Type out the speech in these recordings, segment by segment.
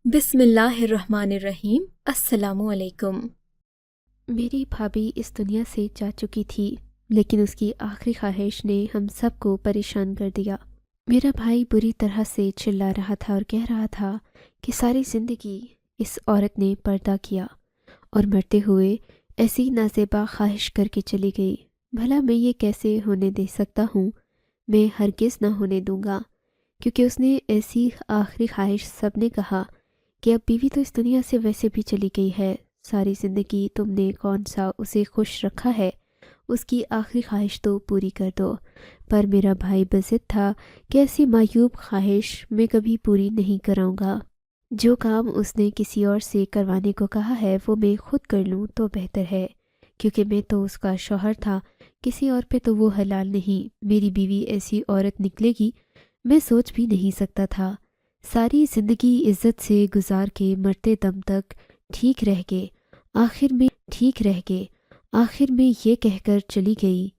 بسم اللہ الرحمن الرحیم۔ السلام علیکم۔ میری بھابھی اس دنیا سے جا چکی تھی، لیکن اس کی آخری خواہش نے ہم سب کو پریشان کر دیا۔ میرا بھائی بری طرح سے چلا رہا تھا اور کہہ رہا تھا کہ ساری زندگی اس عورت نے پردہ کیا اور مرتے ہوئے ایسی نازیبا خواہش کر کے چلی گئی۔ بھلا میں یہ کیسے ہونے دے سکتا ہوں؟ میں ہرگز نہ ہونے دوں گا، کیونکہ اس نے ایسی آخری خواہش، سب نے کہا کہ اب بیوی تو اس دنیا سے ویسے بھی چلی گئی ہے، ساری زندگی تم نے کون سا اسے خوش رکھا ہے، اس کی آخری خواہش تو پوری کر دو۔ پر میرا بھائی بضد تھا کہ ایسی معیوب خواہش میں کبھی پوری نہیں کراؤں گا۔ جو کام اس نے کسی اور سے کروانے کو کہا ہے وہ میں خود کر لوں تو بہتر ہے، کیونکہ میں تو اس کا شوہر تھا، کسی اور پہ تو وہ حلال نہیں۔ میری بیوی ایسی عورت نکلے گی میں سوچ بھی نہیں سکتا تھا۔ ساری زندگی عزت سے گزار کے مرتے دم تک ٹھیک رہ گئے، آخر میں یہ کہہ کر چلی گئی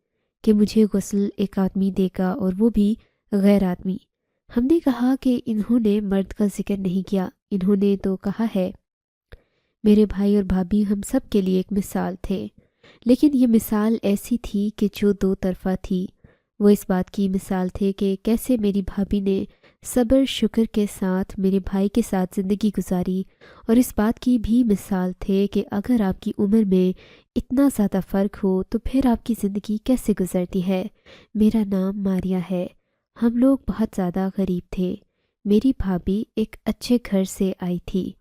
کہ مجھے غسل ایک آدمی دے گا، اور وہ بھی غیر آدمی۔ ہم نے کہا کہ انہوں نے مرد کا ذکر نہیں کیا، انہوں نے تو کہا ہے۔ میرے بھائی اور بھابھی ہم سب کے لیے ایک مثال تھے، لیکن یہ مثال ایسی تھی کہ جو دو طرفہ تھی۔ وہ اس بات کی مثال تھے کہ کیسے میری بھابھی نے صبر شکر کے ساتھ میرے بھائی کے ساتھ زندگی گزاری، اور اس بات کی بھی مثال تھے کہ اگر آپ کی عمر میں اتنا زیادہ فرق ہو تو پھر آپ کی زندگی کیسے گزرتی ہے۔ میرا نام ماریا ہے، ہم لوگ بہت زیادہ غریب تھے۔ میری بھابھی ایک اچھے گھر سے آئی تھی،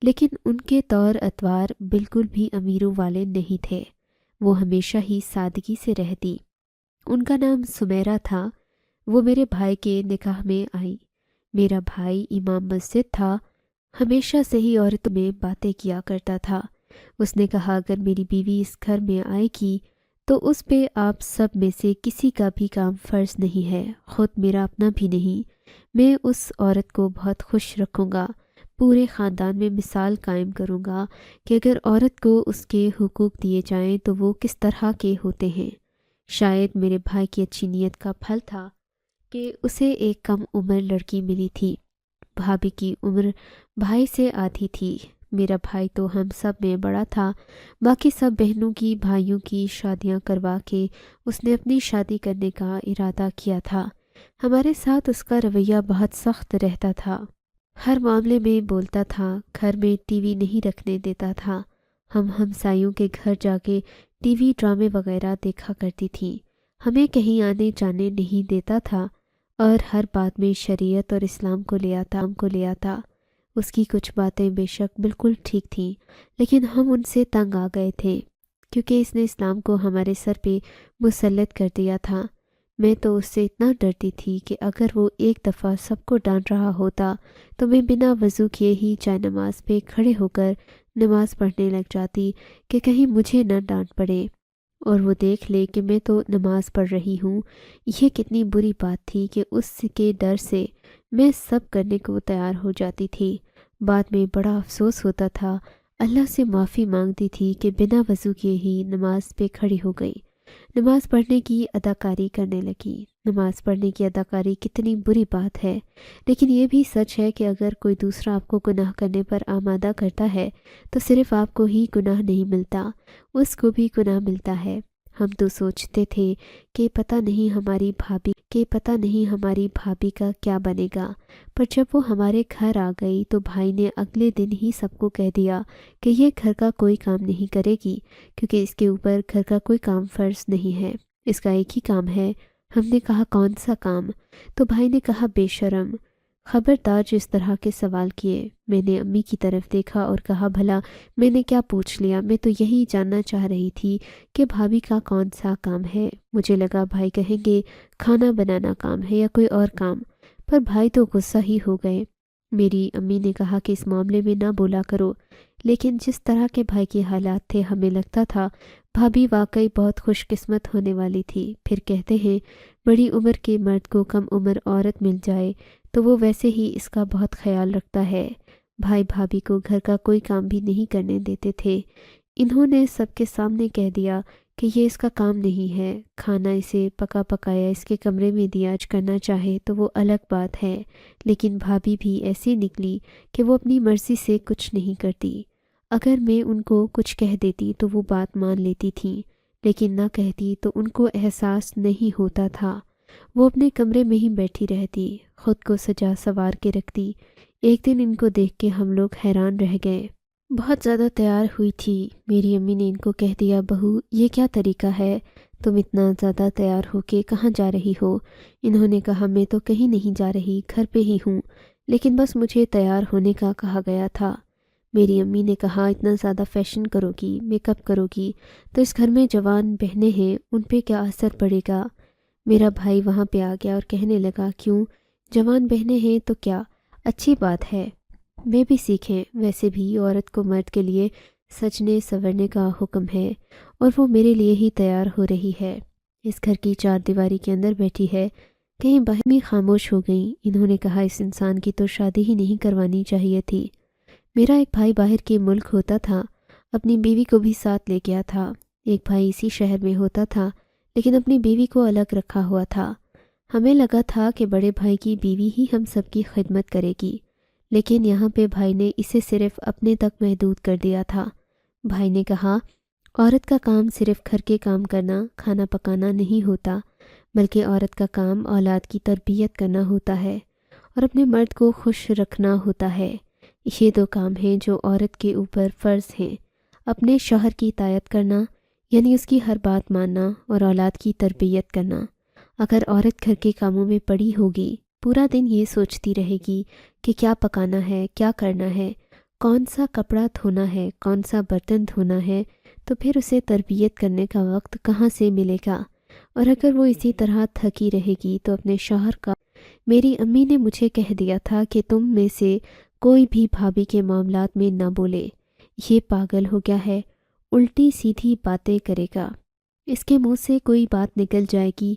لیکن ان کے طور اتوار بالکل بھی امیروں والے نہیں تھے، وہ ہمیشہ ہی سادگی سے رہتی۔ ان کا نام سمیرہ تھا۔ وہ میرے بھائی کے نکاح میں آئی۔ میرا بھائی امام مسجد تھا، ہمیشہ سے ہی عورتوں میں باتیں کیا کرتا تھا۔ اس نے کہا اگر میری بیوی اس گھر میں آئے گی تو اس پہ آپ سب میں سے کسی کا بھی کام فرض نہیں ہے، خود میرا اپنا بھی نہیں۔ میں اس عورت کو بہت خوش رکھوں گا، پورے خاندان میں مثال قائم کروں گا کہ اگر عورت کو اس کے حقوق دیے جائیں تو وہ کس طرح کے ہوتے ہیں۔ شاید میرے بھائی کی اچھی نیت کا پھل تھا کہ اسے ایک کم عمر لڑکی ملی تھی۔ بھابھی کی عمر بھائی سے آدھی تھی۔ میرا بھائی تو ہم سب میں بڑا تھا، باقی سب بہنوں کی بھائیوں کی شادیاں کروا کے اس نے اپنی شادی کرنے کا ارادہ کیا تھا۔ ہمارے ساتھ اس کا رویہ بہت سخت رہتا تھا، ہر معاملے میں بولتا تھا، گھر میں ٹی وی نہیں رکھنے دیتا تھا۔ ہم ہمسایوں کے گھر جا کے ٹی وی ڈرامے وغیرہ دیکھا کرتی تھیں، ہمیں کہیں آنے جانے نہیں دیتا تھا، اور ہر بات میں شریعت اور اسلام کو لے آتا۔ اس کی کچھ باتیں بے شک بالکل ٹھیک تھیں، لیکن ہم ان سے تنگ آ گئے تھے، کیونکہ اس نے اسلام کو ہمارے سر پہ مسلط کر دیا تھا۔ میں تو اس سے اتنا ڈرتی تھی کہ اگر وہ ایک دفعہ سب کو ڈانٹ رہا ہوتا تو میں بنا وضو کیے ہی جائے نماز پہ کھڑے ہو کر نماز پڑھنے لگ جاتی کہ کہیں مجھے نہ ڈانٹ پڑے، اور وہ دیکھ لے کہ میں تو نماز پڑھ رہی ہوں۔ یہ کتنی بری بات تھی کہ اس کے ڈر سے میں سب کرنے کو تیار ہو جاتی تھی۔ بعد میں بڑا افسوس ہوتا تھا، اللہ سے معافی مانگتی تھی کہ بنا وضو کیے ہی نماز پہ کھڑی ہو گئی، نماز پڑھنے کی اداکاری کرنے لگی۔ نماز پڑھنے کی اداکاری کتنی بری بات ہے، لیکن یہ بھی سچ ہے کہ اگر کوئی دوسرا آپ کو گناہ کرنے پر آمادہ کرتا ہے تو صرف آپ کو ہی گناہ نہیں ملتا، اس کو بھی گناہ ملتا ہے۔ ہم تو سوچتے تھے کہ پتہ نہیں ہماری بھابھی کا کیا بنے گا، پر جب وہ ہمارے گھر آ گئی تو بھائی نے اگلے دن ہی سب کو کہہ دیا کہ یہ گھر کا کوئی کام نہیں کرے گی، کیونکہ اس کے اوپر گھر کا کوئی کام فرض نہیں ہے، اس کا ایک ہی کام ہے۔ ہم نے کہا کون سا کام؟ تو بھائی نے کہا بے شرم، خبردار جو اس طرح کے سوال کیے۔ میں نے امی کی طرف دیکھا اور کہا بھلا میں نے کیا پوچھ لیا، میں تو یہی جاننا چاہ رہی تھی کہ بھابھی کا کون سا کام ہے۔ مجھے لگا بھائی کہیں گے کھانا بنانا کام ہے یا کوئی اور کام، پر بھائی تو غصہ ہی ہو گئے۔ میری امی نے کہا کہ اس معاملے میں نہ بولا کرو، لیکن جس طرح کے بھائی کے حالات تھے ہمیں لگتا تھا بھابھی واقعی بہت خوش قسمت ہونے والی تھی۔ پھر کہتے ہیں بڑی عمر کے مرد کو کم عمر عورت مل جائے تو وہ ویسے ہی اس کا بہت خیال رکھتا ہے۔ بھائی بھابھی کو گھر کا کوئی کام بھی نہیں کرنے دیتے تھے۔ انہوں نے سب کے سامنے کہہ دیا کہ یہ اس کا کام نہیں ہے، کھانا اسے پکا پکایا اس کے کمرے میں دیا کرنا چاہے تو وہ الگ بات ہے، لیکن بھابھی بھی ایسی نکلی کہ وہ اپنی مرضی سے کچھ نہیں کرتی۔ اگر میں ان کو کچھ کہہ دیتی تو وہ بات مان لیتی تھیں، لیکن نہ کہتی تو ان کو احساس نہیں ہوتا تھا۔ وہ اپنے کمرے میں ہی بیٹھی رہتی، خود کو سجا سنوار کے رکھتی۔ ایک دن ان کو دیکھ کے ہم لوگ حیران رہ گئے۔ بہت زیادہ تیار ہوئی تھی، میری امی نے ان کو کہہ دیا، بہو یہ کیا طریقہ ہے، تم اتنا زیادہ تیار ہو کے کہاں جا رہی ہو؟ انہوں نے کہا میں تو کہیں نہیں جا رہی، گھر پہ ہی ہوں، لیکن بس مجھے تیار ہونے کا کہا گیا تھا۔ میری امی نے کہا اتنا زیادہ فیشن کرو گی، میک اپ کرو گی تو اس گھر میں جوان بہنیں ہیں، ان پہ کیا اثر پڑے گا؟ میرا بھائی وہاں پہ آ گیا اور کہنے لگا کیوں، جوان بہنیں ہیں تو کیا، اچھی بات ہے، میں بھی سیکھیں، ویسے بھی عورت کو مرد کے لیے سجنے سنورنے کا حکم ہے، اور وہ میرے لیے ہی تیار ہو رہی ہے، اس گھر کی چار دیواری کے اندر بیٹھی ہے۔ کہیں باہمی خاموش ہو گئیں۔ انہوں نے کہا اس انسان کی تو شادی ہی نہیں کروانی چاہیے تھی۔ میرا ایک بھائی باہر کے ملک ہوتا تھا، اپنی بیوی کو بھی ساتھ لے گیا تھا۔ ایک بھائی اسی شہر میں ہوتا تھا لیکن اپنی بیوی کو الگ رکھا ہوا تھا۔ ہمیں لگا تھا کہ بڑے بھائی کی بیوی ہی ہم سب کی خدمت کرے گی، لیکن یہاں پہ بھائی نے اسے صرف اپنے تک محدود کر دیا تھا۔ بھائی نے کہا عورت کا کام صرف گھر کے کام کرنا، کھانا پکانا نہیں ہوتا، بلکہ عورت کا کام اولاد کی تربیت کرنا ہوتا ہے اور اپنے مرد کو خوش رکھنا ہوتا ہے۔ یہ دو کام ہیں جو عورت کے اوپر فرض ہیں، اپنے شوہر کی اطاعت کرنا یعنی اس کی ہر بات ماننا، اور اولاد کی تربیت کرنا۔ اگر عورت گھر کے کاموں میں پڑی ہوگی، پورا دن یہ سوچتی رہے گی کہ کیا پکانا ہے، کیا کرنا ہے، کون سا کپڑا دھونا ہے، کون سا برتن دھونا ہے، تو پھر اسے تربیت کرنے کا وقت کہاں سے ملے گا؟ اور اگر وہ اسی طرح تھکی رہے گی تو اپنے شوہر کا، میری امی نے مجھے کہہ دیا تھا کہ تم میں سے کوئی بھی بھابھی کے معاملات میں نہ بولے، یہ پاگل ہو گیا ہے، الٹی سیدھی باتیں کرے گا، اس کے منہ سے کوئی بات نکل جائے گی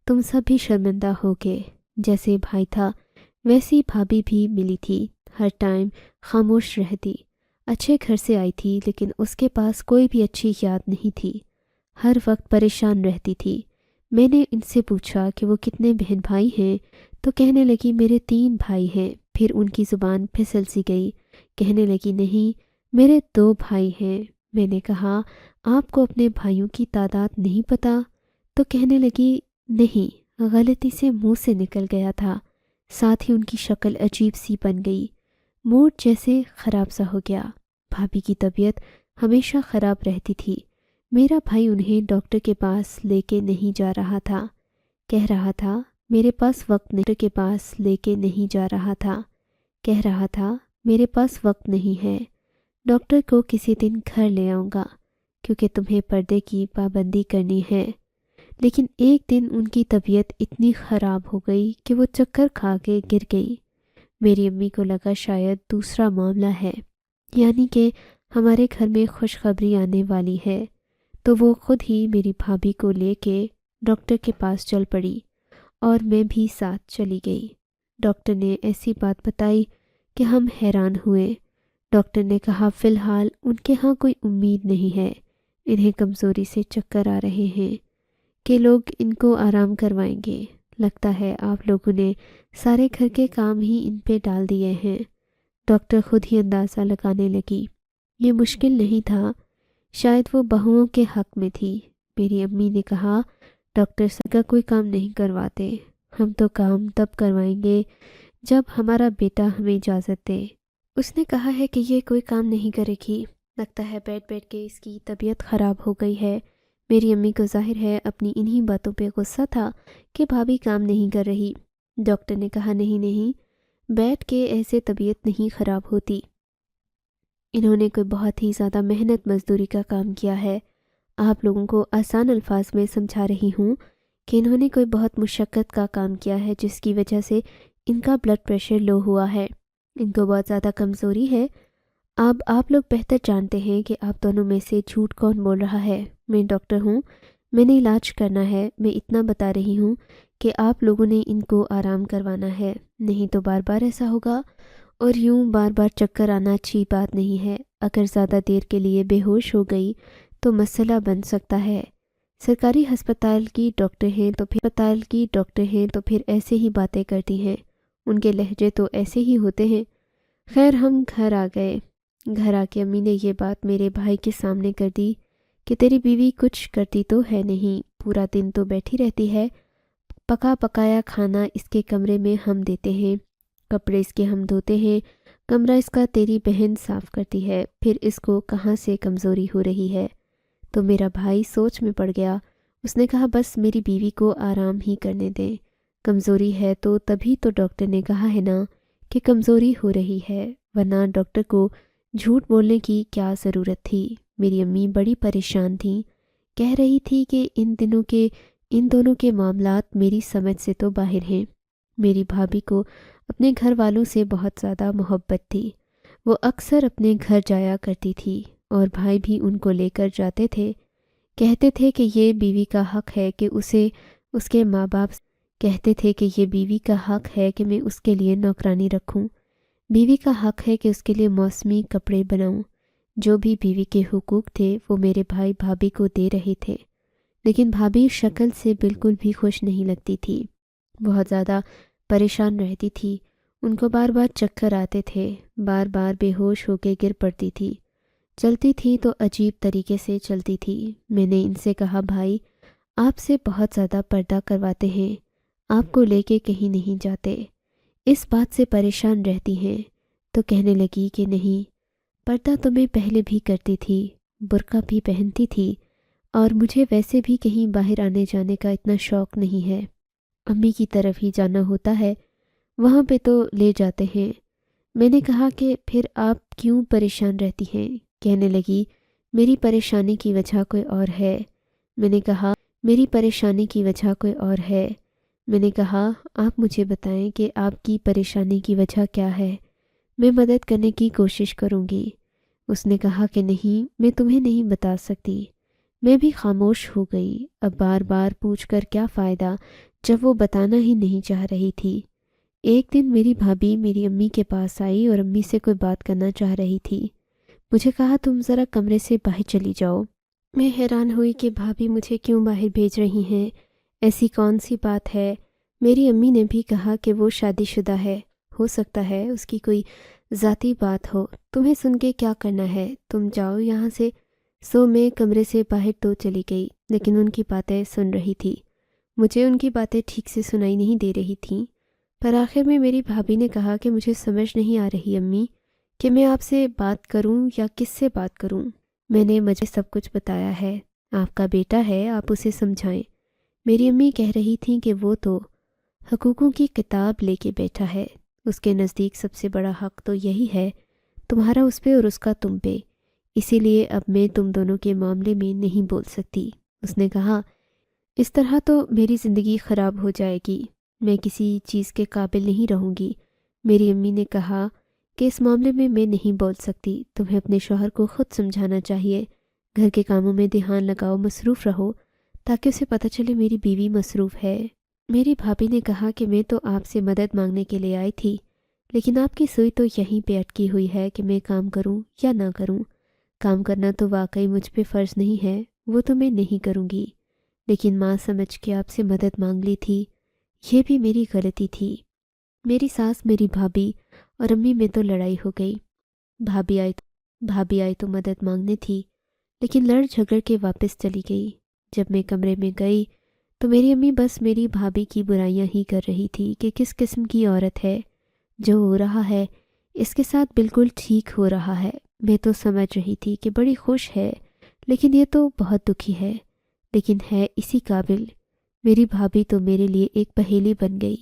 تم سب بھی شرمندہ ہوگے۔ جیسے بھائی تھا ویسی بھابھی بھی ملی تھی، ہر ٹائم خاموش رہتی، اچھے گھر سے آئی تھی لیکن اس کے پاس کوئی بھی اچھی یاد نہیں تھی، ہر وقت پریشان رہتی تھی۔ میں نے ان سے پوچھا کہ وہ کتنے بہن بھائی ہیں تو کہنے لگی میرے 3 بھائی ہیں۔ پھر ان کی زبان پھسل سی گئی، کہنے لگی نہیں میرے 2 بھائی ہیں۔ میں نے کہا آپ کو اپنے بھائیوں کی تعداد نہیں پتہ؟ تو کہنے لگی نہیں، غلطی سے منہ سے نکل گیا تھا۔ ساتھ ہی ان کی شکل عجیب سی بن گئی، موڈ جیسے خراب سا ہو گیا۔ بھابھی کی طبیعت ہمیشہ خراب رہتی تھی۔ میرا بھائی انہیں ڈاکٹر کے پاس لے کے نہیں جا رہا تھا، کہہ رہا تھا میرے پاس وقت نہیں، ڈاکٹر کے پاس لے کے نہیں جا رہا تھا، کہہ رہا تھا میرے پاس وقت نہیں ہے، ڈاکٹر کو کسی دن گھر لے آؤں گا کیونکہ تمہیں پردے کی پابندی کرنی ہے۔ لیکن ایک دن ان کی طبیعت اتنی خراب ہو گئی کہ وہ چکر کھا کے گر گئی۔ میری امی کو لگا شاید دوسرا معاملہ ہے، یعنی کہ ہمارے گھر میں خوشخبری آنے والی ہے، تو وہ خود ہی میری بھابھی کو لے کے ڈاکٹر کے پاس چل پڑی اور میں بھی ساتھ چلی گئی۔ ڈاکٹر نے ایسی بات بتائی کہ ہم حیران ہوئے۔ ڈاکٹر نے کہا فی الحال ان کے ہاں کوئی امید نہیں ہے، انہیں کمزوری سے چکر آ رہے ہیں کہ لوگ ان کو آرام کروائیں گے، لگتا ہے آپ لوگوں نے سارے گھر کے کام ہی ان پہ ڈال دیے ہیں۔ ڈاکٹر خود ہی اندازہ لگانے لگی، یہ مشکل نہیں تھا، شاید وہ بہوؤں کے حق میں تھی۔ میری امی نے کہا ڈاکٹر صاحب کا کوئی کام نہیں کرواتے، ہم تو کام تب کروائیں گے جب ہمارا بیٹا ہمیں اجازت دے۔ اس نے کہا ہے کہ یہ کوئی کام نہیں کرے گی، لگتا ہے بیٹھ بیٹھ کے اس کی طبیعت خراب ہو گئی ہے۔ میری امی کو ظاہر ہے اپنی انہی باتوں پہ غصہ تھا کہ بھابھی کام نہیں کر رہی۔ ڈاکٹر نے کہا نہیں، بیٹھ کے ایسے طبیعت نہیں خراب ہوتی، انہوں نے کوئی بہت ہی زیادہ محنت مزدوری کا کام کیا ہے۔ آپ لوگوں کو آسان الفاظ میں سمجھا رہی ہوں کہ انہوں نے کوئی بہت مشقت کا کام کیا ہے جس کی وجہ سے ان کا بلڈ پریشر لو ہوا ہے، ان کو بہت زیادہ کمزوری ہے۔ اب آپ لوگ بہتر جانتے ہیں کہ آپ دونوں میں سے جھوٹ کون بول رہا ہے۔ میں ڈاکٹر ہوں، میں نے علاج کرنا ہے، میں اتنا بتا رہی ہوں کہ آپ لوگوں نے ان کو آرام کروانا ہے، نہیں تو بار بار ایسا ہوگا، اور یوں بار بار چکر آنا اچھی بات نہیں ہے۔ اگر زیادہ دیر کے لیے بے ہوش ہو گئی تو مسئلہ بن سکتا ہے۔ سرکاری ہسپتال کی ڈاکٹر ہیں تو پھر ایسے ہی باتیں کرتی ہیں، ان کے لہجے تو ایسے ہی ہوتے ہیں۔ خیر ہم گھر آ گئے۔ گھر آ کے امی نے یہ بات میرے بھائی کے سامنے کر دی کہ تیری بیوی کچھ کرتی تو ہے نہیں، پورا دن تو بیٹھی رہتی ہے، پکا پکایا کھانا اس کے کمرے میں ہم دیتے ہیں، کپڑے اس کے ہم دھوتے ہیں، کمرہ اس کا تیری بہن صاف کرتی ہے، پھر اس کو کہاں سے کمزوری ہو رہی ہے؟ تو میرا بھائی سوچ میں پڑ گیا۔ اس نے کہا بس میری بیوی کو آرام ہی کرنے دیں، کمزوری ہے تو تبھی تو ڈاکٹر نے کہا ہے نا کہ کمزوری ہو رہی ہے، ورنہ ڈاکٹر کو جھوٹ بولنے کی کیا ضرورت تھی؟ میری امی بڑی پریشان تھیں، کہہ رہی تھی کہ ان دونوں کے معاملات میری سمجھ سے تو باہر ہیں۔ میری بھابھی کو اپنے گھر والوں سے بہت زیادہ محبت تھی، وہ اکثر اپنے گھر جایا کرتی تھی اور بھائی بھی ان کو لے کر جاتے تھے۔ کہتے تھے کہ یہ بیوی کا حق ہے کہ اس کے ماں باپ کہتے تھے کہ یہ بیوی کا حق ہے کہ میں اس کے لیے نوکرانی رکھوں، بیوی کا حق ہے کہ اس کے لیے موسمی کپڑے بناؤں۔ جو بھی بیوی کے حقوق تھے وہ میرے بھائی بھابھی کو دے رہے تھے، لیکن بھابھی شکل سے بالکل بھی خوش نہیں لگتی تھی، بہت زیادہ پریشان رہتی تھی، ان کو بار بار چکر آتے تھے، بار بار بے ہوش ہو کے گر پڑتی تھی، چلتی تھی تو عجیب طریقے سے چلتی تھی۔ میں نے ان سے کہا بھائی آپ سے بہت زیادہ پردہ کرواتے ہیں، آپ کو لے کے کہیں نہیں جاتے، اس بات سے پریشان رہتی ہیں۔ تو کہنے لگی کہ نہیں، پردہ تو میں پہلے بھی کرتی تھی، برقع بھی پہنتی تھی، اور مجھے ویسے بھی کہیں باہر آنے جانے کا اتنا شوق نہیں ہے، امی کی طرف ہی جانا ہوتا ہے، وہاں پہ تو لے جاتے ہیں۔ میں نے کہا کہ پھر آپ کیوں پریشان رہتی ہیں؟ کہنے لگی میری پریشانی کی وجہ کوئی اور ہے۔ میں نے کہا میری پریشانی کی وجہ کوئی اور ہے۔ میں نے کہا آپ مجھے بتائیں کہ آپ کی پریشانی کی وجہ کیا ہے، میں مدد کرنے کی کوشش کروں گی۔ اس نے کہا کہ نہیں، میں تمہیں نہیں بتا سکتی۔ میں بھی خاموش ہو گئی، اب بار بار پوچھ کر کیا فائدہ جب وہ بتانا ہی نہیں چاہ رہی تھی۔ ایک دن میری بھابھی میری امی کے پاس آئی اور امی سے کوئی بات کرنا چاہ رہی تھی۔ مجھے کہا تم ذرا کمرے سے باہر چلی جاؤ۔ میں حیران ہوئی کہ بھابھی مجھے کیوں باہر بھیج رہی ہیں، ایسی کون سی بات ہے؟ میری امی نے بھی کہا کہ وہ شادی شدہ ہے، ہو سکتا ہے اس کی کوئی ذاتی بات ہو، تمہیں سن کے کیا کرنا ہے، تم جاؤ یہاں سے۔ سو میں کمرے سے باہر تو چلی گئی، لیکن ان کی باتیں سن رہی تھی۔ مجھے ان کی باتیں ٹھیک سے سنائی نہیں دے رہی تھیں، پر آخر میں میری بھابھی نے کہا کہ مجھے سمجھ نہیں آ رہی امی کہ میں آپ سے بات کروں یا کس سے بات کروں۔ میں نے مجھے سب کچھ بتایا ہے، آپ کا بیٹا ہے، آپ اسے سمجھائیں۔ میری امی کہہ رہی تھیں کہ وہ تو حقوقوں کی کتاب لے کے بیٹھا ہے، اس کے نزدیک سب سے بڑا حق تو یہی ہے، تمہارا اس پہ اور اس کا تم پہ، اسی لیے اب میں تم دونوں کے معاملے میں نہیں بول سکتی۔ اس نے کہا اس طرح تو میری زندگی خراب ہو جائے گی، میں کسی چیز کے قابل نہیں رہوں گی۔ میری امی نے کہا کہ اس معاملے میں نہیں بول سکتی، تمہیں اپنے شوہر کو خود سمجھانا چاہیے، گھر کے کاموں میں دھیان لگاؤ، مصروف رہو، تاکہ اسے پتہ چلے میری بیوی مصروف ہے۔ میری بھابھی نے کہا کہ میں تو آپ سے مدد مانگنے کے لیے آئی تھی، لیکن آپ کی سوئی تو یہیں پہ اٹکی ہوئی ہے کہ میں کام کروں یا نہ کروں۔ کام کرنا تو واقعی مجھ پہ فرض نہیں ہے، وہ تو میں نہیں کروں گی، لیکن ماں سمجھ کے آپ سے مدد مانگ لی تھی، یہ بھی میری غلطی تھی۔ میری ساس، میری بھابھی اور امی میں تو لڑائی ہو گئی۔ بھابھی آئی تو مدد مانگنے تھی، لیکن لڑ جھگڑ کے واپس چلی گئی۔ جب میں کمرے میں گئی تو میری امی بس میری بھابھی کی برائیاں ہی کر رہی تھی کہ کس قسم کی عورت ہے، جو ہو رہا ہے اس کے ساتھ بالکل ٹھیک ہو رہا ہے۔ میں تو سمجھ رہی تھی کہ بڑی خوش ہے، لیکن یہ تو بہت دکھی ہے، لیکن ہے اسی قابل۔ میری بھابھی تو میرے لیے ایک پہیلی بن گئی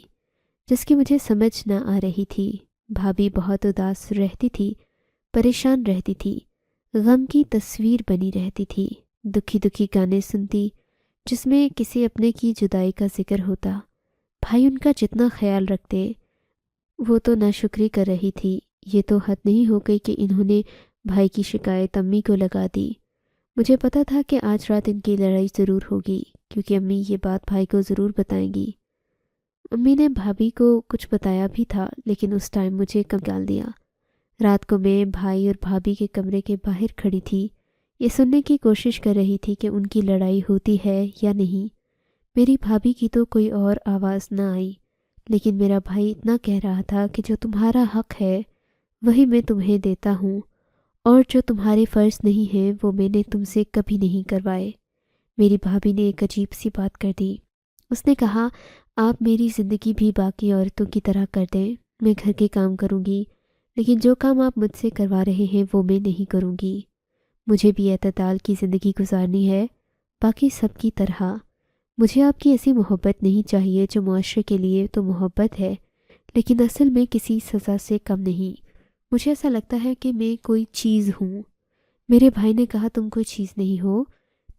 جس کی مجھے سمجھ نہ آ رہی تھی۔ بھابھی بہت اداس رہتی تھی، پریشان رہتی تھی، غم کی تصویر بنی رہتی تھی، دکھی دکھی گانے سنتی جس میں کسی اپنے کی جدائی کا ذکر ہوتا۔ بھائی ان کا جتنا خیال رکھتے، وہ تو ناشکری کر رہی تھی۔ یہ تو حد نہیں ہو گئی کہ انہوں نے بھائی کی شکایت امی کو لگا دی۔ مجھے پتا تھا کہ آج رات ان کی لڑائی ضرور ہوگی، کیونکہ امی یہ بات بھائی کو ضرور بتائیں گی۔ امی نے بھابھی کو کچھ بتایا بھی تھا، لیکن اس ٹائم مجھے کم ڈال دیا۔ رات کو میں بھائی اور بھابھی کے کمرے کے باہر کھڑی تھی، یہ سننے کی کوشش کر رہی تھی کہ ان کی لڑائی ہوتی ہے یا نہیں۔ میری بھابھی کی تو کوئی اور آواز نہ آئی، لیکن میرا بھائی اتنا کہہ رہا تھا کہ جو تمہارا حق ہے وہی میں تمہیں دیتا ہوں، اور جو تمہارے فرض نہیں ہیں وہ میں نے تم سے کبھی نہیں کروائے۔ میری بھابھی نے ایک عجیب سی بات کر دی۔ اس نے کہا، آپ میری زندگی بھی باقی عورتوں کی طرح کر دیں، میں گھر کے کام کروں گی، لیکن جو کام آپ مجھ سے کروا رہے ہیں وہ میں نہیں کروں گی۔ مجھے بھی اعتدال کی زندگی گزارنی ہے، باقی سب کی طرح۔ مجھے آپ کی ایسی محبت نہیں چاہیے جو معاشرے کے لیے تو محبت ہے، لیکن اصل میں کسی سزا سے کم نہیں۔ مجھے ایسا لگتا ہے کہ میں کوئی چیز ہوں۔ میرے بھائی نے کہا، تم کوئی چیز نہیں ہو،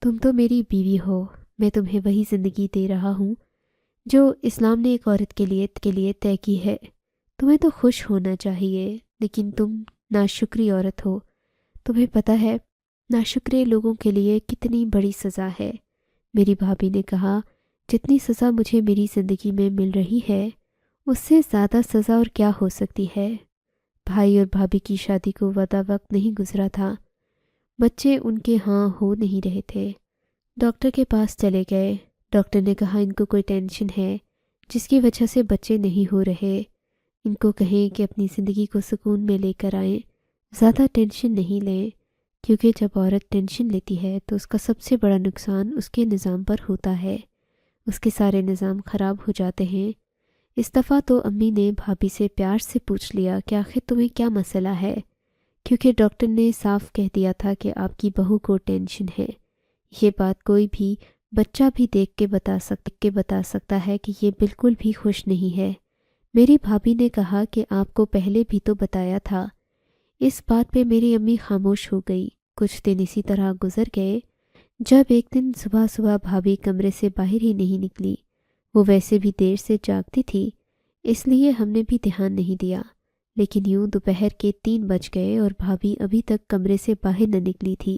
تم تو میری بیوی ہو۔ میں تمہیں وہی زندگی دے رہا ہوں جو اسلام نے ایک عورت کے لیے طے کی ہے۔ تمہیں تو خوش ہونا چاہیے، لیکن تم ناشکری عورت ہو۔ تمہیں پتہ ہے ناشکرے لوگوں کے لیے کتنی بڑی سزا ہے۔ میری بھابھی نے کہا، جتنی سزا مجھے میری زندگی میں مل رہی ہے اس سے زیادہ سزا اور کیا ہو سکتی ہے۔ بھائی اور بھابھی کی شادی کو وعدہ وقت نہیں گزرا تھا، بچے ان کے ہاں ہو نہیں رہے تھے۔ ڈاکٹر کے پاس چلے گئے۔ ڈاکٹر نے کہا، ان کو کوئی ٹینشن ہے جس کی وجہ سے بچے نہیں ہو رہے، ان کو کہیں کہ اپنی زندگی کو سکون میں لے کر آئیں، زیادہ ٹینشن نہیں لیں، کیونکہ جب عورت ٹینشن لیتی ہے تو اس کا سب سے بڑا نقصان اس کے نظام پر ہوتا ہے، اس کے سارے نظام خراب ہو جاتے ہیں۔ اس دفعہ تو امی نے بھابھی سے پیار سے پوچھ لیا کہ آخر تمہیں کیا مسئلہ ہے، کیونکہ ڈاکٹر نے صاف کہہ دیا تھا کہ آپ کی بہو کو ٹینشن ہے۔ یہ بات کوئی بھی بچہ بھی دیکھ کے بتا سکتا ہے کہ یہ بالکل بھی خوش نہیں ہے۔ میری بھابھی نے کہا کہ آپ کو پہلے بھی تو بتایا تھا۔ اس بات پہ میری امی خاموش ہو گئی۔ کچھ دن اسی طرح گزر گئے۔ جب ایک دن صبح بھابھی کمرے سے باہر ہی نہیں نکلی، وہ ویسے بھی دیر سے جاگتی تھی، اس لیے ہم نے بھی دھیان نہیں دیا، لیکن یوں دوپہر کے 3 بج گئے اور بھابھی ابھی تک کمرے سے باہر نہ نکلی تھی۔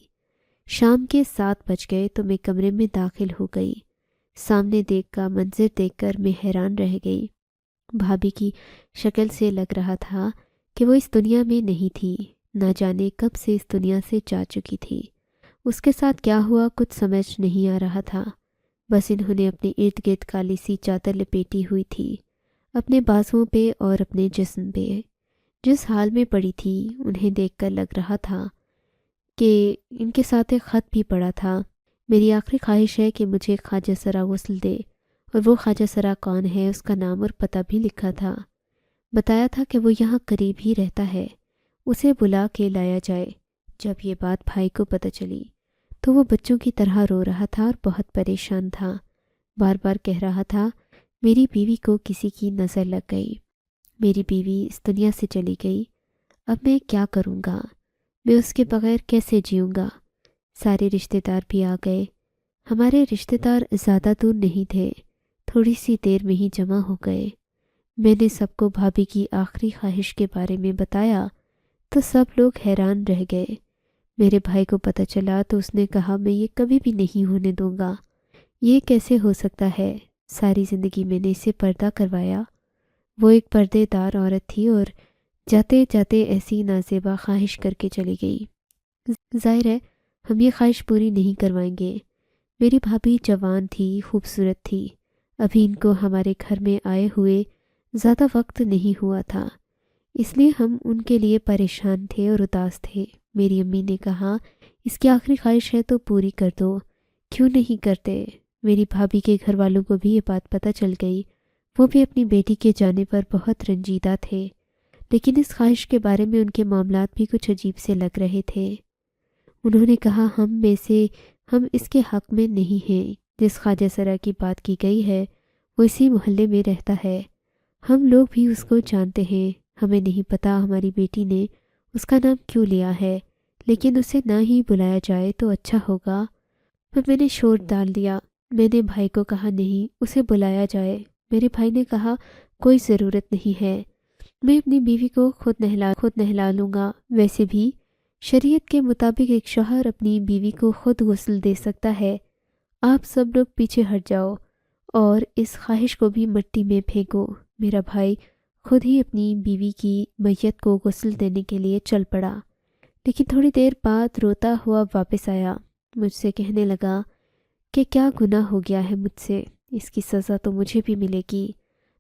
شام کے 7 بج گئے تو میں کمرے میں داخل ہو گئی۔ سامنے منظر دیکھ کر میں حیران رہ گئی۔ بھابھی کی شکل سے لگ رہا تھا کہ وہ اس دنیا میں نہیں تھی، نہ جانے کب سے اس دنیا سے جا چکی تھی۔ اس کے ساتھ کیا ہوا کچھ سمجھ نہیں آ رہا تھا، بس انہوں نے اپنے ارد گرد کالی سی چادر لپیٹی ہوئی تھی، اپنے بازوؤں پہ اور اپنے جسم پہ۔ جس حال میں پڑی تھی انہیں دیکھ کر لگ رہا تھا کہ ان کے ساتھ ایک خط بھی پڑا تھا، میری آخری خواہش ہے کہ مجھے خواجہ سرا غسل دے، اور وہ خواجہ سرا کون ہے اس کا نام اور پتہ بھی لکھا تھا۔ بتایا تھا کہ وہ یہاں قریب ہی رہتا ہے، اسے بلا کے لایا جائے۔ جب یہ بات بھائی کو پتہ چلی تو وہ بچوں کی طرح رو رہا تھا اور بہت پریشان تھا، بار بار کہہ رہا تھا، میری بیوی کو کسی کی نظر لگ گئی، میری بیوی اس دنیا سے چلی گئی، اب میں کیا کروں گا، میں اس کے بغیر کیسے جیوں گا۔ سارے رشتہ دار بھی آ گئے۔ ہمارے رشتہ دار زیادہ دور نہیں تھے، تھوڑی سی دیر میں ہی جمع ہو گئے۔ میں نے سب کو بھابھی کی آخری خواہش کے بارے میں بتایا تو سب لوگ حیران رہ گئے۔ میرے بھائی کو پتہ چلا تو اس نے کہا، میں یہ کبھی بھی نہیں ہونے دوں گا، یہ کیسے ہو سکتا ہے، ساری زندگی میں نے اسے پردہ کروایا۔ وہ ایک پردے دار عورت تھی اور جاتے جاتے ایسی نازیبا خواہش کر کے چلی گئی۔ ظاہر ہے ہم یہ خواہش پوری نہیں کروائیں گے۔ میری بھابھی جوان تھی، خوبصورت تھی، ابھی ان کو ہمارے گھر میں آئے ہوئے زیادہ وقت نہیں ہوا تھا، اس لیے ہم ان کے لیے پریشان تھے اور اداس تھے۔ میری امی نے کہا، اس کی آخری خواہش ہے تو پوری کر دو، کیوں نہیں کرتے۔ میری بھابھی کے گھر والوں کو بھی یہ بات پتہ چل گئی، وہ بھی اپنی بیٹی کے جانے پر بہت رنجیدہ تھے، لیکن اس خواہش کے بارے میں ان کے معاملات بھی کچھ عجیب سے لگ رہے تھے۔ انہوں نے کہا، ہم اس کے حق میں نہیں ہیں، جس خواجہ سرا کی بات کی گئی ہے وہ اسی محلے میں رہتا ہے، ہم لوگ بھی اس کو جانتے ہیں، ہمیں نہیں پتا ہماری بیٹی نے اس کا نام کیوں لیا ہے، لیکن اسے نہ ہی بلایا جائے تو اچھا ہوگا۔ پر میں نے شور ڈال دیا، میں نے بھائی کو کہا، نہیں اسے بلایا جائے۔ میرے بھائی نے کہا، کوئی ضرورت نہیں ہے، میں اپنی بیوی کو خود نہلا لوں گا، ویسے بھی شریعت کے مطابق ایک شوہر اپنی بیوی کو خود غسل دے سکتا ہے، آپ سب لوگ پیچھے ہٹ جاؤ اور اس خواہش کو بھی مٹی میں پھینکو۔ میرا بھائی خود ہی اپنی بیوی کی میت کو غسل دینے کے لیے چل پڑا، لیکن تھوڑی دیر بعد روتا ہوا واپس آیا، مجھ سے کہنے لگا کہ کیا گناہ ہو گیا ہے مجھ سے، اس کی سزا تو مجھے بھی ملے گی،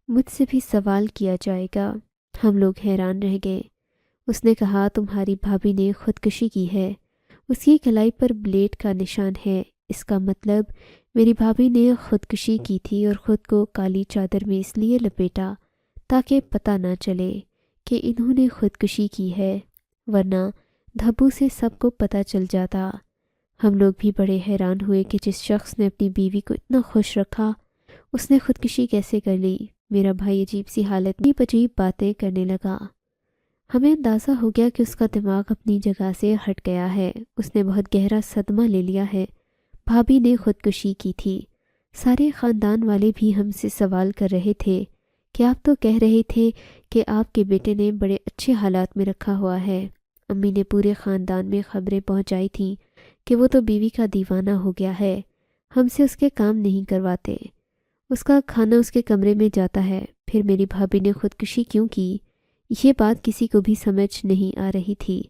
مجھ سے بھی سوال کیا جائے گا۔ ہم لوگ حیران رہ گئے۔ اس نے کہا تمہاری بھابھی نے خودکشی کی ہے، اس کی کلائی پر بلیڈ کا نشان ہے، اس کا مطلب میری بھابھی نے خودکشی کی تھی اور خود کو کالی چادر میں اس لیے لپیٹا تاکہ پتہ نہ چلے کہ انہوں نے خودکشی کی ہے، ورنہ دھبو سے سب کو پتہ چل جاتا۔ ہم لوگ بھی بڑے حیران ہوئے کہ جس شخص نے اپنی بیوی کو اتنا خوش رکھا اس نے خودکشی کیسے کر لی۔ میرا بھائی عجیب سی حالت میں عجیب باتیں کرنے لگا۔ ہمیں اندازہ ہو گیا کہ اس کا دماغ اپنی جگہ سے ہٹ گیا ہے، اس نے بہت گہرا صدمہ لے لیا ہے، بھابھی نے خودکشی کی تھی۔ سارے خاندان والے بھی ہم سے سوال کر رہے تھے کہ آپ تو کہہ رہے تھے کہ آپ کے بیٹے نے بڑے اچھے حالات میں رکھا ہوا ہے۔ امی نے پورے خاندان میں خبریں پہنچائی تھیں کہ وہ تو بیوی کا دیوانہ ہو گیا ہے، ہم سے اس کے کام نہیں کرواتے، اس کا کھانا اس کے کمرے میں جاتا ہے۔ پھر میری بھابھی نے خودکشی کیوں کی، یہ بات کسی کو بھی سمجھ نہیں آ رہی تھی۔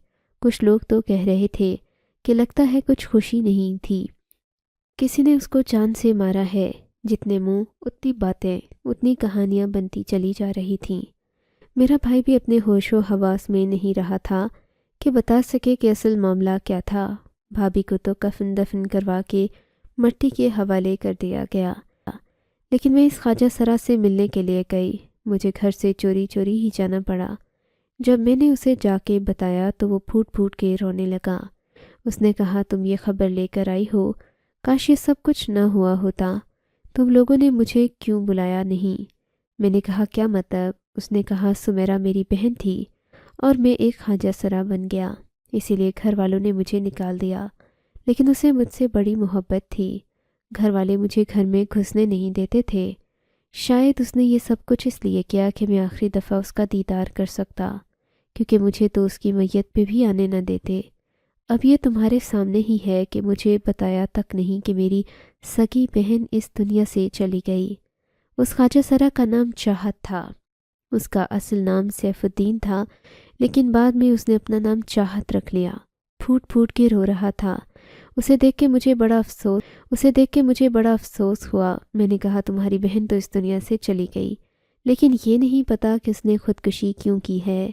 کچھ لوگ تو کہہ رہے تھے کہ لگتا ہے کچھ خوشی نہیں تھی، کسی نے اس کو جان سے مارا ہے۔ جتنے منہ اتنی باتیں، اتنی کہانیاں بنتی چلی جا رہی تھیں۔ میرا بھائی بھی اپنے ہوش و حواس میں نہیں رہا تھا کہ بتا سکے کہ اصل معاملہ کیا تھا۔ بھابھی کو تو کفن دفن کروا کے مٹی کے حوالے کر دیا گیا، لیکن میں اس خواجہ سرا سے ملنے کے لیے گئی۔ مجھے گھر سے چوری چوری ہی جانا پڑا۔ جب میں نے اسے جا کے بتایا تو وہ پھوٹ پھوٹ کے رونے لگا۔ اس نے کہا تم یہ خبر لے کر آئی ہو، کاش یہ سب کچھ نہ ہوا ہوتا، تم لوگوں نے مجھے کیوں بلایا نہیں؟ میں نے کہا کیا مطلب؟ اس نے کہا سمیرا میری بہن تھی اور میں ایک خواجہ سرا بن گیا، اسی لیے گھر والوں نے مجھے نکال دیا، لیکن اسے مجھ سے بڑی محبت تھی، گھر والے مجھے گھر میں گھسنے نہیں دیتے تھے۔ شاید اس نے یہ سب کچھ اس لیے کیا کہ میں آخری دفعہ اس کا دیدار کر سکتا، کیونکہ مجھے تو اس کی میت پہ بھی آنے نہ دیتے۔ اب یہ تمہارے سامنے ہی ہے کہ مجھے بتایا تک نہیں کہ میری سگی بہن اس دنیا سے چلی گئی۔ اس خواجہ سرا کا نام چاہت تھا، اس کا اصل نام سیف الدین تھا، لیکن بعد میں اس نے اپنا نام چاہت رکھ لیا۔ پھوٹ پھوٹ کے رو رہا تھا۔ اسے دیکھ کے مجھے بڑا افسوس ہوا۔ میں نے کہا تمہاری بہن تو اس دنیا سے چلی گئی، لیکن یہ نہیں پتا کہ اس نے خودکشی کیوں کی ہے۔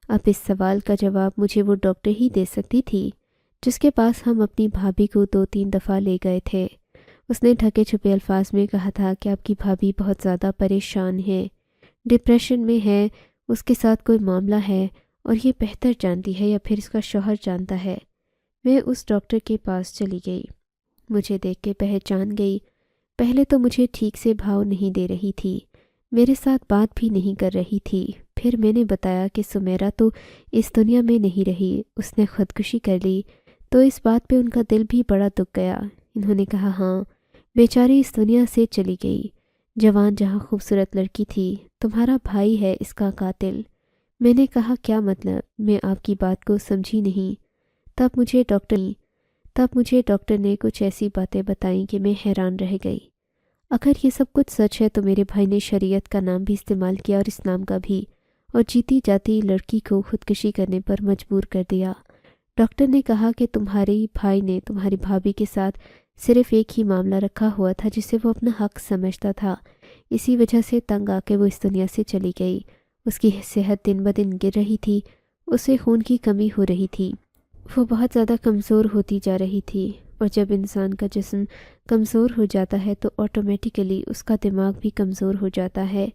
اب اس سوال کا جواب مجھے وہ ڈاکٹر ہی دے سکتی تھی جس کے پاس ہم اپنی بھابھی کو 2-3 دفعہ لے گئے تھے۔ اس نے ڈھکے چھپے الفاظ میں کہا تھا کہ آپ کی بھابھی بہت زیادہ پریشان ہے، ڈپریشن میں ہے، اس کے ساتھ کوئی معاملہ ہے اور یہ بہتر جانتی ہے یا پھر اس کا شوہر جانتا ہے۔ میں اس ڈاکٹر کے پاس چلی گئی، مجھے دیکھ کے پہچان گئی۔ پہلے تو مجھے ٹھیک سے بھاؤ نہیں دے رہی تھی، میرے ساتھ بات بھی نہیں کر رہی تھی۔ پھر میں نے بتایا کہ سمیرا تو اس دنیا میں نہیں رہی، اس نے خودکشی کر لی، تو اس بات پہ ان کا دل بھی بڑا دکھ گیا۔ انہوں نے کہا ہاں بیچاری اس دنیا سے چلی گئی، جوان جہاں خوبصورت لڑکی تھی، تمہارا بھائی ہے اس کا قاتل۔ میں نے کہا کیا مطلب؟ میں آپ کی بات کو سمجھی نہیں۔ تب مجھے ڈاکٹر نے کچھ ایسی باتیں بتائیں کہ میں حیران رہ گئی۔ اگر یہ سب کچھ سچ ہے تو میرے بھائی نے شریعت کا نام بھی استعمال کیا اور اسلام کا بھی، اور جیتی جاتی لڑکی کو خودکشی کرنے پر مجبور کر دیا۔ ڈاکٹر نے کہا کہ تمہارے بھائی نے تمہاری بھابھی کے ساتھ صرف ایک ہی معاملہ رکھا ہوا تھا جسے وہ اپنا حق سمجھتا تھا، اسی وجہ سے تنگ آ کے وہ اس دنیا سے چلی گئی۔ اس کی صحت دن بدن گر رہی تھی، اسے خون کی کمی ہو رہی تھی، وہ بہت زیادہ کمزور ہوتی جا رہی تھی، اور جب انسان کا جسم کمزور ہو جاتا ہے تو آٹومیٹیکلی اس کا دماغ بھی کمزور ہو جاتا ہے۔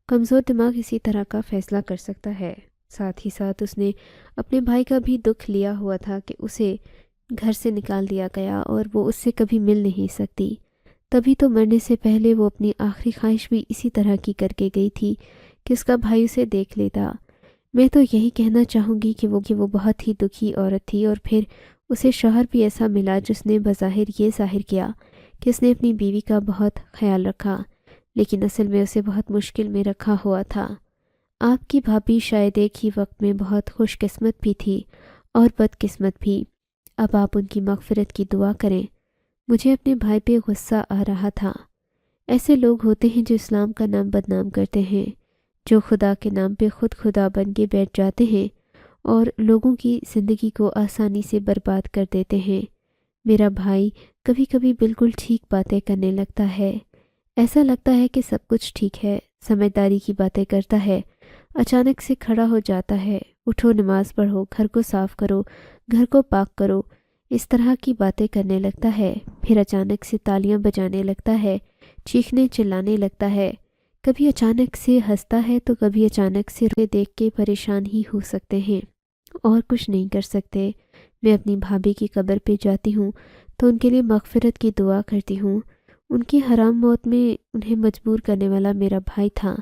کمزور دماغ اسی طرح کا فیصلہ کر سکتا ہے۔ ساتھ ہی ساتھ اس نے اپنے بھائی کا بھی دکھ لیا ہوا تھا کہ اسے گھر سے نکال دیا گیا اور وہ اس سے کبھی مل نہیں سکتی۔ تبھی تو مرنے سے پہلے وہ اپنی آخری خواہش بھی اسی طرح کی کر کے گئی تھی کہ اس کا بھائی اسے دیکھ لیتا۔ میں تو یہی کہنا چاہوں گی کہ وہ بہت ہی دکھی عورت تھی، اور پھر اسے شوہر بھی ایسا ملا جس نے بظاہر یہ ظاہر کیا کہ اس نے اپنی بیوی کا بہت خیال رکھا، لیکن اصل میں اسے بہت مشکل میں رکھا ہوا تھا۔ آپ کی بھابھی شاید ایک ہی وقت میں بہت خوش قسمت بھی تھی اور بد قسمت بھی۔ اب آپ ان کی مغفرت کی دعا کریں۔ مجھے اپنے بھائی پہ غصہ آ رہا تھا۔ ایسے لوگ ہوتے ہیں جو اسلام کا نام بدنام کرتے ہیں، جو خدا کے نام پہ خود خدا بن کے بیٹھ جاتے ہیں اور لوگوں کی زندگی کو آسانی سے برباد کر دیتے ہیں۔ میرا بھائی کبھی کبھی بالکل ٹھیک باتیں کرنے لگتا ہے، ایسا لگتا ہے کہ سب کچھ ٹھیک ہے، سمجھداری کی باتیں کرتا ہے، اچانک سے کھڑا ہو جاتا ہے، اٹھو نماز پڑھو، گھر کو صاف کرو، گھر کو پاک کرو، اس طرح کی باتیں کرنے لگتا ہے۔ پھر اچانک سے تالیاں بجانے لگتا ہے، چیخنے چلانے لگتا ہے، کبھی اچانک سے ہنستا ہے تو کبھی اچانک سے روتے دیکھ کے پریشان ہی ہو سکتے ہیں اور کچھ نہیں کر سکتے۔ میں اپنی بھابھی کی قبر پہ جاتی ہوں تو ان کے لیے مغفرت کی دعا کرتی ہوں۔ ان کی حرام موت میں انہیں مجبور کرنے والا میرا بھائی تھا۔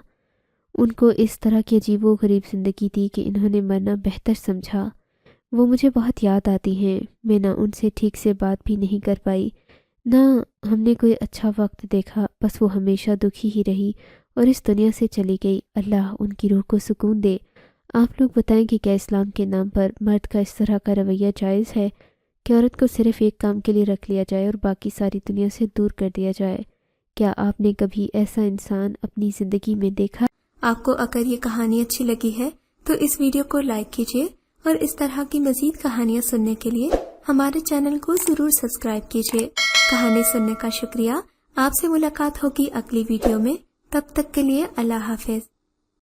ان کو اس طرح کی عجیب و غریب زندگی تھی کہ انہوں نے مرنا بہتر سمجھا۔ وہ مجھے بہت یاد آتی ہیں، میں نہ ان سے ٹھیک سے بات بھی نہیں کر پائی، نہ ہم نے کوئی اچھا وقت دیکھا، بس وہ ہمیشہ دکھی ہی رہی اور اس دنیا سے چلی گئی۔ اللہ ان کی روح کو سکون دے۔ آپ لوگ بتائیں کہ کیا اسلام کے نام پر مرد کا اس طرح کا رویہ جائز ہے کہ عورت کو صرف ایک کام کے لیے رکھ لیا جائے اور باقی ساری دنیا سے دور کر دیا جائے؟ کیا آپ نے کبھی ایسا انسان اپنی زندگی میں دیکھا؟ آپ کو اگر یہ کہانی اچھی لگی ہے تو اس ویڈیو کو لائک کیجیے اور اس طرح کی مزید کہانیاں سننے کے لیے ہمارے چینل کو ضرور سبسکرائب کیجیے۔ کہانی سننے کا شکریہ۔ آپ سے ملاقات ہوگی اگلی ویڈیو میں، تب تک کے لیے اللہ حافظ۔